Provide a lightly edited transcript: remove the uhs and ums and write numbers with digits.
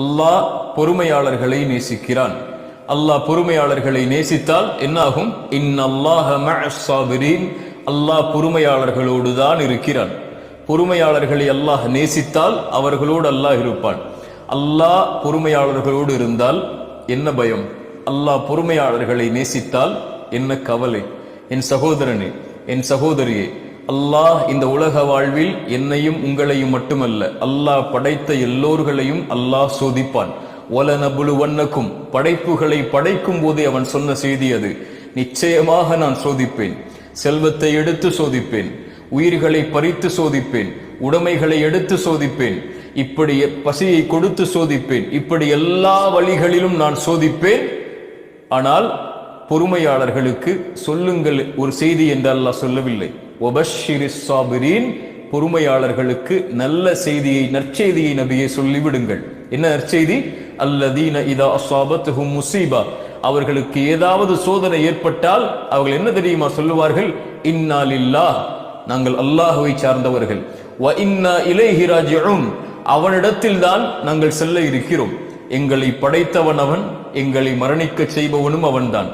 அல்லாஹ் பொறுமையாளர்களை நேசிக்கிறான். அல்லாஹ் பொறுமையாளர்களை நேசித்தால் என்னாகும்? இன்னல்லாஹ மஅஸ் ஸாபிரீன், அல்லாஹ் பொறுமையாளர்களோடு தான் இருக்கிறான். பொறுமையாளர்களை அல்லாஹ் நேசித்தால் அவர்களோடு அல்லாஹ் இருப்பான். அல்லாஹ் பொறுமையாளர்களோடு இருந்தால் என்ன பயம்? அல்லாஹ் பொறுமையாளர்களை நேசித்தால் என்ன கவலை? என் சகோதரனே, என் சகோதரியே, அல்லாஹ் இந்த உலக வாழ்வில் என்னையும் உங்களையும் மட்டுமல்ல, அல்லாஹ் படைத்த எல்லோர்களையும் அல்லாஹ் சோதிப்பான். வலனபுலுவன்னக்கும், படைப்புகளை படைக்கும் போதே அவன் சொன்ன செய்தி அது. நிச்சயமாக நான் சோதிப்பேன். செல்வத்தை எடுத்து சோதிப்பேன், உயிர்களை பறித்து சோதிப்பேன், உடைமைகளை எடுத்து சோதிப்பேன், இப்படி பசியை கொடுத்து சோதிப்பேன், இப்படி எல்லா வழிகளிலும் நான் சோதிப்பேன். ஆனால் பொறுமையாளர்களுக்கு சொல்லுங்கள் ஒரு செய்தி என்று அல்லாஹ் சொல்லவில்லை. வபஷ்ஷிரிஸ் ஸாபிரீன், பொறுமையாளர்களுக்கு நல்ல செய்தியை, நற்செய்தியை நபியை சொல்லிவிடுங்கள். என்ன நற்செய்தி? அல்லதீன இதா அஸாபத்துஹும் முஸீபா, அவர்களுக்கு ஏதாவது சோதனை ஏற்பட்டால் அவர்கள் என்ன தெரியுமா சொல்லுவார்கள்? இன்னா லில்லாஹ், நாங்கள் அல்லாஹ்வை சார்ந்தவர்கள், வ இன்னா இலைஹி ராஜிஊன், அவனிடத்தில் தான் நாங்கள் செல்ல இருக்கிறோம். எங்களை படைத்தவன் அவன், எங்களை மரணிக்க செய்பவனும் அவன்தான்.